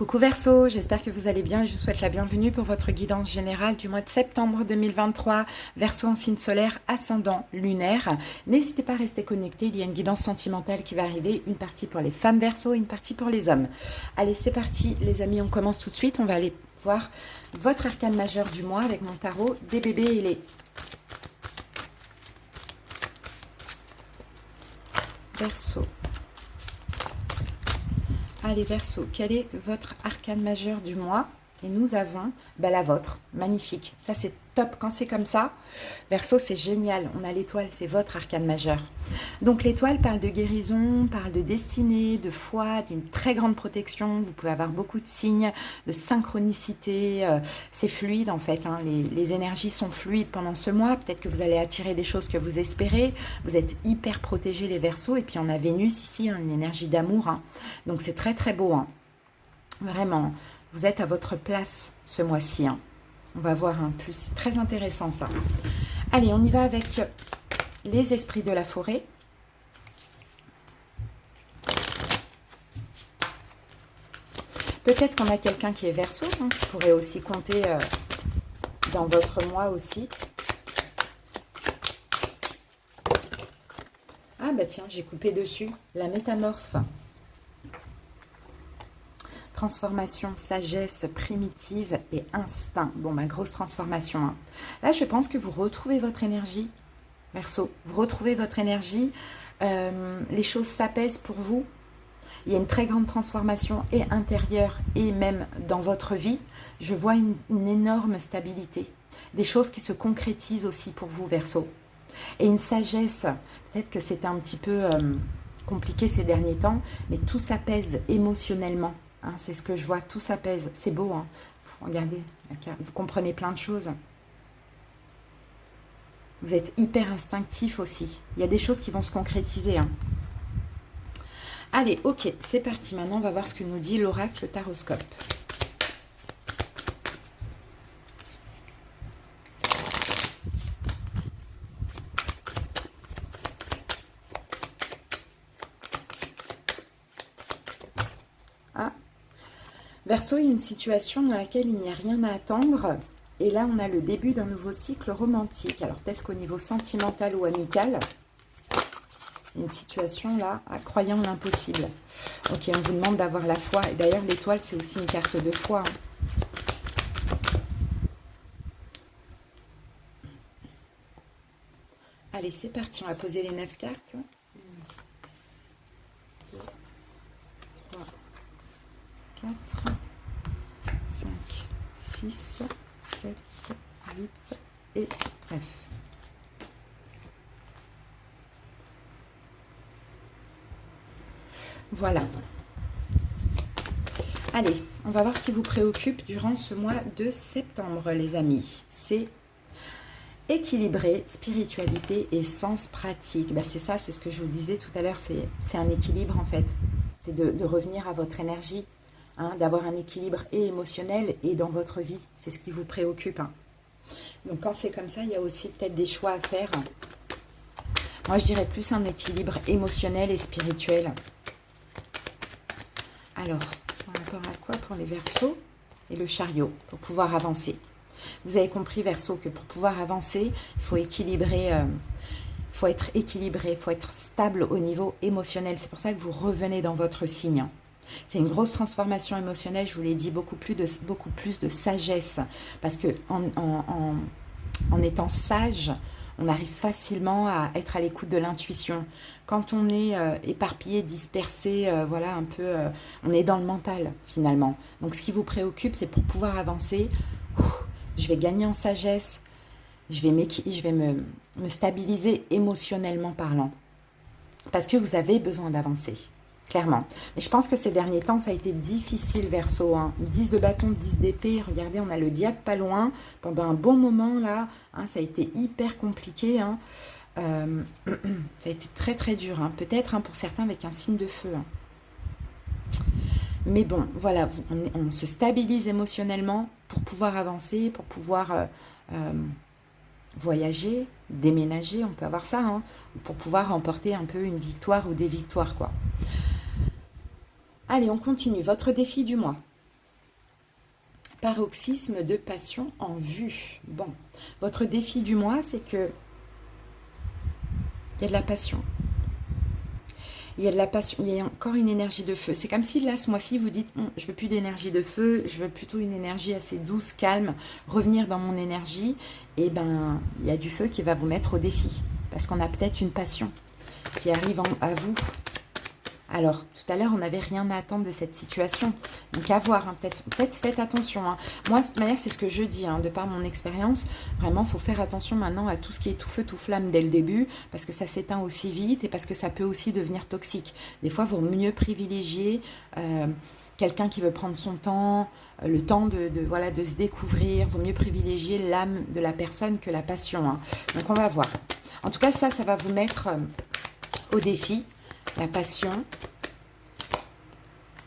Coucou Verseau, j'espère que vous allez bien et je vous souhaite la bienvenue pour votre guidance générale du mois de septembre 2023. Verseau en signe solaire, ascendant lunaire. N'hésitez pas à rester connecté, il y a une guidance sentimentale qui va arriver, une partie pour les femmes Verseau et une partie pour les hommes. Allez, c'est parti les amis, on commence tout de suite. On va aller voir votre arcane majeur du mois avec mon tarot des bébés et les Verseau. Allez Verseau, quel est votre arcane majeur du mois? Et nous avons la vôtre, magnifique. Ça c'est top quand c'est comme ça. Verseau, c'est génial. On a l'étoile, c'est votre arcane majeur. Donc l'étoile parle de guérison, parle de destinée, de foi, d'une très grande protection. Vous pouvez avoir beaucoup de signes, de synchronicité. C'est fluide en fait. Hein. Les énergies sont fluides pendant ce mois. Peut-être que vous allez attirer des choses que vous espérez. Vous êtes hyper protégés les Verseaux. Et puis on a Vénus ici, hein, une énergie d'amour. Hein. Donc c'est très très beau. Hein. Vraiment. Vous êtes à votre place ce mois-ci. Hein. On va voir un plus. C'est très intéressant ça. Allez, on y va avec les esprits de la forêt. Peut-être qu'on a quelqu'un qui est Verseau, hein, qui pourrait aussi compter dans votre mois aussi. Ah bah tiens, j'ai coupé dessus. La métamorphe. Transformation, sagesse, primitive et instinct. Bon, grosse transformation. Hein. Là, je pense que vous retrouvez votre énergie, Verseau. Vous retrouvez votre énergie. Les choses s'apaisent pour vous. Il y a une très grande transformation et intérieure et même dans votre vie. Je vois une énorme stabilité. Des choses qui se concrétisent aussi pour vous, Verseau. Et une sagesse. Peut-être que c'était un petit peu compliqué ces derniers temps, mais tout s'apaise émotionnellement. Hein, c'est ce que je vois, tout s'apaise. C'est beau, hein. Regardez, vous comprenez plein de choses. Vous êtes hyper instinctif aussi. Il y a des choses qui vont se concrétiser. Hein. Allez, ok, c'est parti. Maintenant, on va voir ce que nous dit l'oracle Taroscope. Verseau, il y a une situation dans laquelle il n'y a rien à attendre. Et là, on a le début d'un nouveau cycle romantique. Alors, peut-être qu'au niveau sentimental ou amical, une situation là, croyant l'impossible. Ok, on vous demande d'avoir la foi. Et d'ailleurs, l'étoile, c'est aussi une carte de foi. Hein. Allez, c'est parti. On va poser les 9 cartes. 1, 2, 3, 4, 5, 6, 7, 8 et 9. Voilà. Allez, on va voir ce qui vous préoccupe durant ce mois de septembre, les amis. C'est équilibrer spiritualité et sens pratique. C'est ça, c'est ce que je vous disais tout à l'heure. C'est un équilibre, en fait. C'est de revenir à votre énergie. Hein, d'avoir un équilibre et émotionnel et dans votre vie. C'est ce qui vous préoccupe. Hein. Donc quand c'est comme ça, il y a aussi peut-être des choix à faire. Moi, je dirais plus un équilibre émotionnel et spirituel. Alors, par rapport à quoi pour les Verseaux et le chariot, pour pouvoir avancer. Vous avez compris, Verseau, que pour pouvoir avancer, il faut équilibrer... faut être équilibré, il faut être stable au niveau émotionnel. C'est pour ça que vous revenez dans votre signe. C'est une grosse transformation émotionnelle, je vous l'ai dit, beaucoup plus de sagesse. Parce que en étant sage, on arrive facilement à être à l'écoute de l'intuition. Quand on est éparpillé, dispersé, voilà, un peu, on est dans le mental finalement. Donc ce qui vous préoccupe, c'est pour pouvoir avancer, je vais gagner en sagesse, je vais me stabiliser émotionnellement parlant. Parce que vous avez besoin d'avancer. Clairement. Mais je pense que ces derniers temps, ça a été difficile, Verseau. Hein. 10 de bâton, 10 d'épée. Regardez, on a le diable pas loin. Pendant un bon moment, là, hein, ça a été hyper compliqué. Hein. Ça a été très, très dur. Hein. Peut-être pour certains avec un signe de feu. Hein. Mais bon, voilà, on se stabilise émotionnellement pour pouvoir avancer, pour pouvoir voyager, déménager, on peut avoir ça, hein, pour pouvoir remporter un peu une victoire ou des victoires, quoi. Allez, on continue. Votre défi du mois. Paroxysme de passion en vue. Bon, votre défi du mois, c'est que il y a de la passion. Il y a de la passion, il y a encore une énergie de feu. C'est comme si là, ce mois-ci, vous dites, je veux plus d'énergie de feu, je veux plutôt une énergie assez douce, calme, revenir dans mon énergie. Et ben, il y a du feu qui va vous mettre au défi. Parce qu'on a peut-être une passion qui arrive à vous. Alors, tout à l'heure, on n'avait rien à attendre de cette situation. Donc, à voir, hein, peut-être faites attention. Hein. Moi, de toute manière, c'est ce que je dis, hein, de par mon expérience. Vraiment, il faut faire attention maintenant à tout ce qui est tout feu, tout flamme dès le début, parce que ça s'éteint aussi vite et parce que ça peut aussi devenir toxique. Des fois, il vaut mieux privilégier quelqu'un qui veut prendre son temps, le temps voilà, de se découvrir. Il vaut mieux privilégier l'âme de la personne que la passion. Hein. Donc, on va voir. En tout cas, ça va vous mettre au défi. La passion.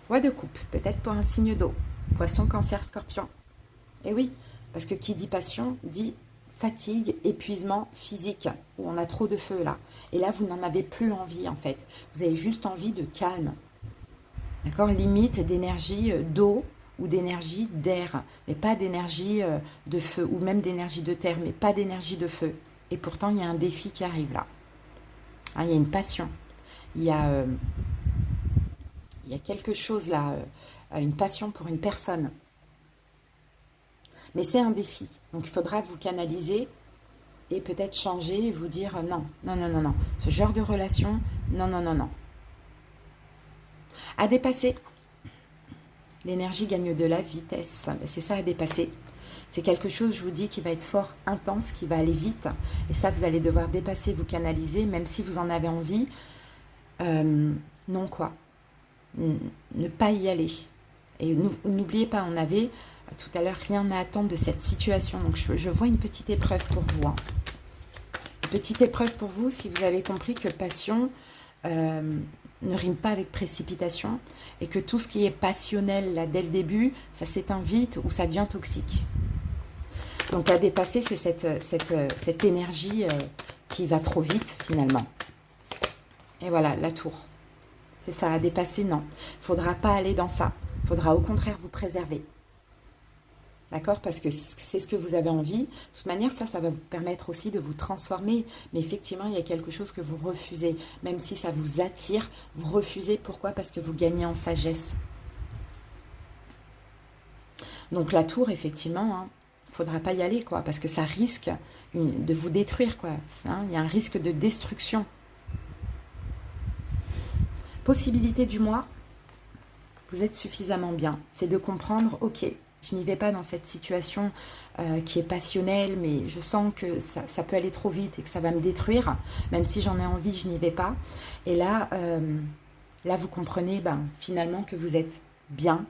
Roi de coupe, peut-être pour un signe d'eau. Poisson, cancer, scorpion. Et oui, parce que qui dit passion, dit fatigue, épuisement physique, où on a trop de feu là. Et là, vous n'en avez plus envie en fait. Vous avez juste envie de calme. D'accord? Limite d'énergie d'eau ou d'énergie d'air, mais pas d'énergie de feu, ou même d'énergie de terre, mais pas d'énergie de feu. Et pourtant, il y a un défi qui arrive là. Hein, il y a une passion. Il y a quelque chose là, une passion pour une personne. Mais c'est un défi. Donc, il faudra vous canaliser et peut-être changer et vous dire non, non, non, non, non. Ce genre de relation, non, non, non, non. À dépasser. L'énergie gagne de la vitesse. C'est ça à dépasser. C'est quelque chose, je vous dis, qui va être fort, intense, qui va aller vite. Et ça, vous allez devoir dépasser, vous canaliser, même si vous en avez envie. Non quoi, ne pas y aller. Et n'oubliez pas, on avait tout à l'heure rien à attendre de cette situation. Donc je vois une petite épreuve pour vous. Hein. Une petite épreuve pour vous si vous avez compris que passion ne rime pas avec précipitation et que tout ce qui est passionnel là dès le début, ça s'éteint vite ou ça devient toxique. Donc à dépasser, c'est cette énergie qui va trop vite finalement. Et voilà, la tour. C'est ça, à dépasser, non. Il ne faudra pas aller dans ça. Il faudra au contraire vous préserver. D'accord? Parce que c'est ce que vous avez envie. De toute manière, ça va vous permettre aussi de vous transformer. Mais effectivement, il y a quelque chose que vous refusez. Même si ça vous attire, vous refusez. Pourquoi? Parce que vous gagnez en sagesse. Donc la tour, effectivement, hein, il ne faudra pas y aller, quoi. Parce que ça risque de vous détruire, quoi. Hein, il y a un risque de destruction. Possibilité du mois, vous êtes suffisamment bien. C'est de comprendre, ok, je n'y vais pas dans cette situation qui est passionnelle, mais je sens que ça peut aller trop vite et que ça va me détruire. Même si j'en ai envie, je n'y vais pas. Et là, vous comprenez finalement que vous êtes bien,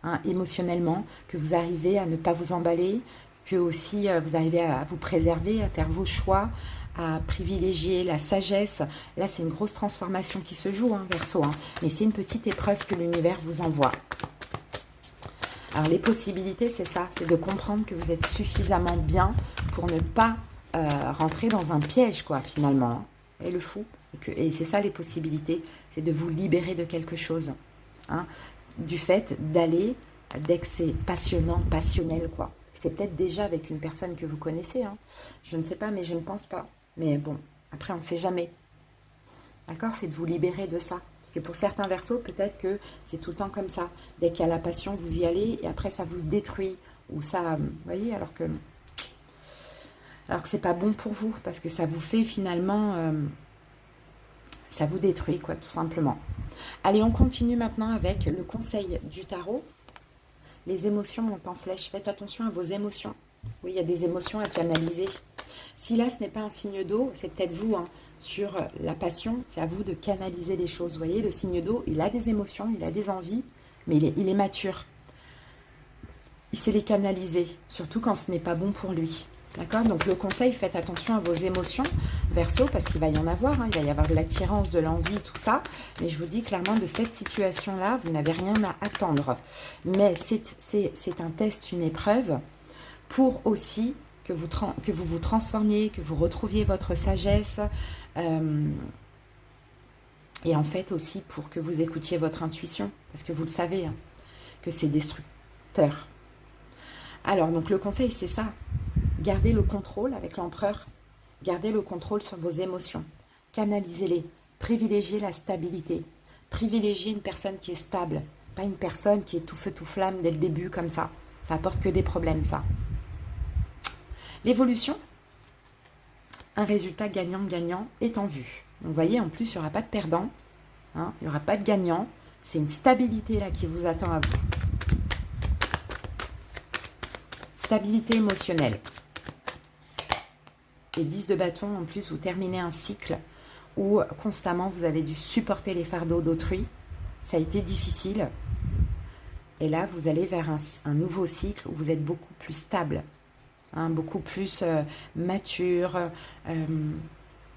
hein, émotionnellement, que vous arrivez à ne pas vous emballer, que aussi vous arrivez à vous préserver, à faire vos choix, à privilégier la sagesse. Là, c'est une grosse transformation qui se joue, hein, Verseau. Hein, mais c'est une petite épreuve que l'univers vous envoie. Alors, les possibilités, c'est ça. C'est de comprendre que vous êtes suffisamment bien pour ne pas rentrer dans un piège, quoi, finalement. Hein, et le fou. Et c'est ça, les possibilités. C'est de vous libérer de quelque chose. Hein, du fait d'aller, dès que c'est passionnant, passionnel, quoi. C'est peut-être déjà avec une personne que vous connaissez. Hein. Je ne sais pas, mais je ne pense pas. Mais bon, après, on ne sait jamais. D'accord? C'est de vous libérer de ça. Parce que pour certains Verseaux, peut-être que c'est tout le temps comme ça. Dès qu'il y a la passion, vous y allez et après, ça vous détruit. Ou ça, vous voyez, alors que c'est pas bon pour vous. Parce que ça vous fait finalement... ça vous détruit, quoi, tout simplement. Allez, on continue maintenant avec le conseil du tarot. Les émotions montent en flèche. Faites attention à vos émotions. Oui, il y a des émotions à canaliser. Si là, ce n'est pas un signe d'eau, c'est peut-être vous, hein, sur la passion. C'est à vous de canaliser les choses. Vous voyez, le signe d'eau, il a des émotions, il a des envies, mais il est mature. Il sait les canaliser, surtout quand ce n'est pas bon pour lui. D'accord? Donc le conseil, faites attention à vos émotions, Verseau, parce qu'il va y en avoir. Hein, il va y avoir de l'attirance, de l'envie, tout ça. Mais je vous dis clairement, de cette situation-là, vous n'avez rien à attendre. Mais c'est un test, une épreuve, pour aussi que vous vous transformiez, que vous retrouviez votre sagesse. Et en fait aussi pour que vous écoutiez votre intuition. Parce que vous le savez, hein, que c'est destructeur. Alors, donc le conseil, c'est ça. Gardez le contrôle avec l'empereur. Gardez le contrôle sur vos émotions. Canalisez-les. Privilégiez la stabilité. Privilégiez une personne qui est stable. Pas une personne qui est tout feu, tout flamme dès le début comme ça. Ça apporte que des problèmes, ça. L'évolution, un résultat gagnant-gagnant est en vue. Donc, vous voyez, en plus, il n'y aura pas de perdant. Hein, il n'y aura pas de gagnant. C'est une stabilité là qui vous attend à vous. Stabilité émotionnelle. Et 10 de bâton, en plus, vous terminez un cycle où constamment vous avez dû supporter les fardeaux d'autrui. Ça a été difficile. Et là, vous allez vers un nouveau cycle où vous êtes beaucoup plus stable, hein, beaucoup plus mature,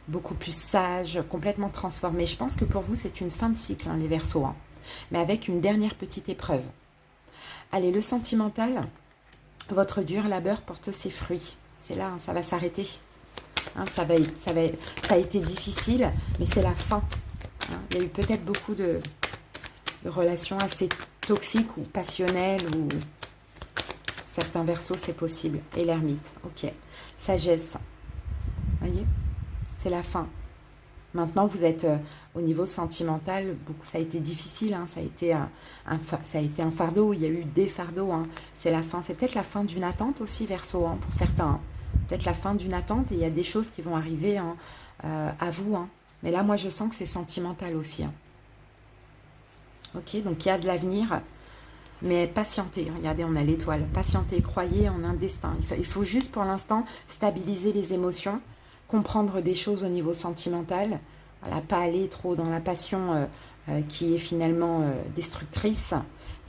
beaucoup plus sage, complètement transformé. Je pense que pour vous, c'est une fin de cycle, hein, les Verseaux, hein, mais avec une dernière petite épreuve. Allez, le sentimental, votre dur labeur porte ses fruits. C'est là, hein, ça va s'arrêter. Hein, ça a été difficile, mais c'est la fin. Hein. Il y a eu peut-être beaucoup de relations assez toxiques ou passionnelles, ou certains Verseaux, c'est possible. Et l'ermite, ok. Sagesse, voyez, c'est la fin. Maintenant, vous êtes au niveau sentimental, ça a été difficile, hein, ça a été un fardeau, il y a eu des fardeaux, hein, c'est la fin. C'est peut-être la fin d'une attente aussi, Verseau, hein, pour certains. Hein. Peut-être la fin d'une attente et il y a des choses qui vont arriver, hein, à vous. Hein. Mais là, moi, je sens que c'est sentimental aussi. Hein. Ok, donc il y a de l'avenir, mais patientez. Regardez, on a l'étoile. Patientez, croyez en un destin. Il faut juste pour l'instant stabiliser les émotions, comprendre des choses au niveau sentimental, voilà, pas aller trop dans la passion qui est finalement destructrice.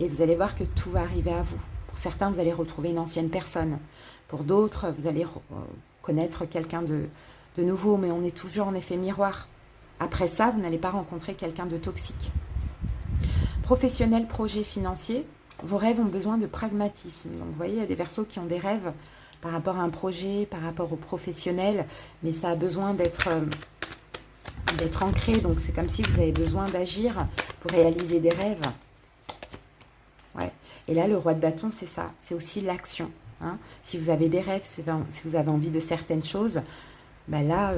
Et vous allez voir que tout va arriver à vous. Pour certains, vous allez retrouver une ancienne personne. Pour d'autres, vous allez connaître quelqu'un de nouveau, mais on est toujours en effet miroir. Après ça, vous n'allez pas rencontrer quelqu'un de toxique. Professionnel, projet financier, vos rêves ont besoin de pragmatisme. Donc, vous voyez, il y a des Verseaux qui ont des rêves par rapport à un projet, par rapport au professionnel, mais ça a besoin d'être ancré. Donc, c'est comme si vous avez besoin d'agir pour réaliser des rêves. Ouais. Et là, le roi de bâton, c'est ça. C'est aussi l'action. Hein. Si vous avez des rêves, si vous avez envie de certaines choses, ben là,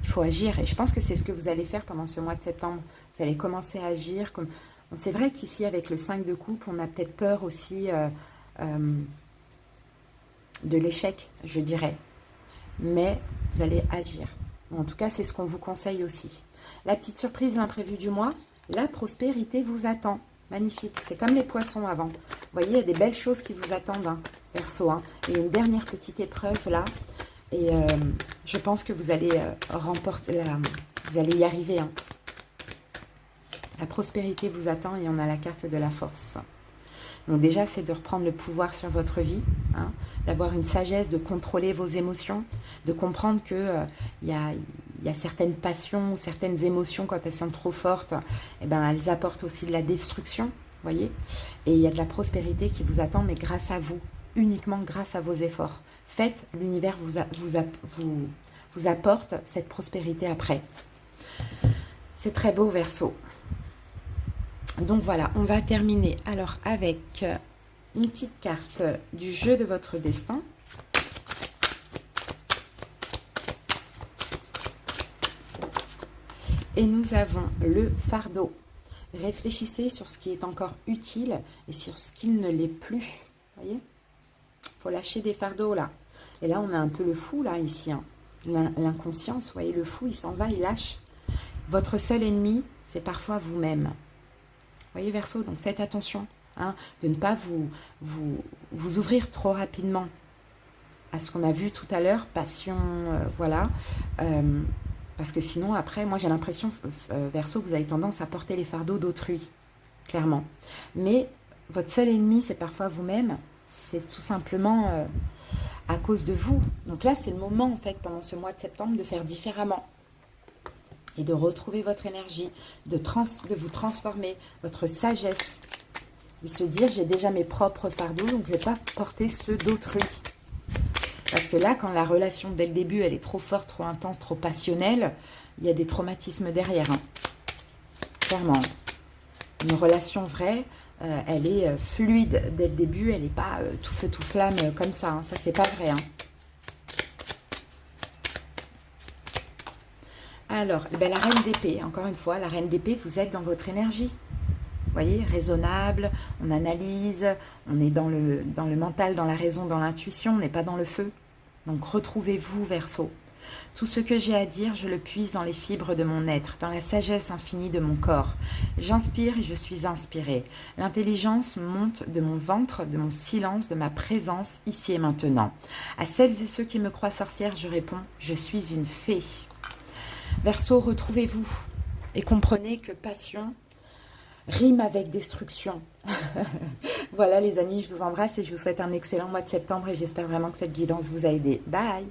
il faut agir. Et je pense que c'est ce que vous allez faire pendant ce mois de septembre. Vous allez commencer à agir. C'est vrai qu'ici, avec le 5 de coupe, on a peut-être peur aussi de l'échec, je dirais. Mais vous allez agir. En tout cas, c'est ce qu'on vous conseille aussi. La petite surprise, l'imprévu du mois, la prospérité vous attend. Magnifique. C'est comme les poissons avant. Vous voyez, il y a des belles choses qui vous attendent, hein, Verseau. Hein. Et une dernière petite épreuve là. Et je pense que vous allez remporter, vous allez y arriver. Hein. La prospérité vous attend et on a la carte de la force. Donc déjà, c'est de reprendre le pouvoir sur votre vie, hein, d'avoir une sagesse, de contrôler vos émotions, de comprendre que y a certaines passions, certaines émotions, quand elles sont trop fortes, eh ben, elles apportent aussi de la destruction, voyez. Et il y a de la prospérité qui vous attend, mais grâce à vous, uniquement grâce à vos efforts. Faites, l'univers vous apporte cette prospérité après. C'est très beau, Verseau. Donc voilà, on va terminer alors avec une petite carte du jeu de votre destin. Et nous avons le fardeau. Réfléchissez sur ce qui est encore utile et sur ce qui ne l'est plus. Vous voyez? Il faut lâcher des fardeaux là. Et là, on a un peu le fou là, ici. Hein. L'inconscience, vous voyez, le fou, il s'en va, il lâche. Votre seul ennemi, c'est parfois vous-même. Vous voyez, Verseau, donc faites attention, hein, de ne pas vous ouvrir trop rapidement à ce qu'on a vu tout à l'heure, passion, voilà. Parce que sinon, après, moi j'ai l'impression, Verseau, que vous avez tendance à porter les fardeaux d'autrui, clairement. Mais votre seul ennemi, c'est parfois vous-même. C'est tout simplement à cause de vous. Donc là, c'est le moment, en fait, pendant ce mois de septembre, de faire différemment. Et de retrouver votre énergie, de vous transformer, votre sagesse, de se dire, j'ai déjà mes propres fardeaux, donc je ne vais pas porter ceux d'autrui. Parce que là, quand la relation, dès le début, elle est trop forte, trop intense, trop passionnelle, il y a des traumatismes derrière. Hein. Clairement. Une relation vraie, elle est fluide dès le début, elle n'est pas tout feu tout flamme comme ça, hein. Ça c'est pas vrai, hein. Alors, ben, la reine d'épée, encore une fois, la reine d'épée, vous êtes dans votre énergie. Vous voyez, raisonnable, on analyse, on est dans le mental, dans la raison, dans l'intuition, on n'est pas dans le feu. Donc retrouvez-vous, Verseau. Tout ce que j'ai à dire, je le puise dans les fibres de mon être, dans la sagesse infinie de mon corps. J'inspire et je suis inspirée. L'intelligence monte de mon ventre, de mon silence, de ma présence, ici et maintenant. À celles et ceux qui me croient sorcière, je réponds, je suis une fée. Verseau, retrouvez-vous et comprenez que passion rime avec destruction. Voilà les amis, je vous embrasse et je vous souhaite un excellent mois de septembre et j'espère vraiment que cette guidance vous a aidé. Bye!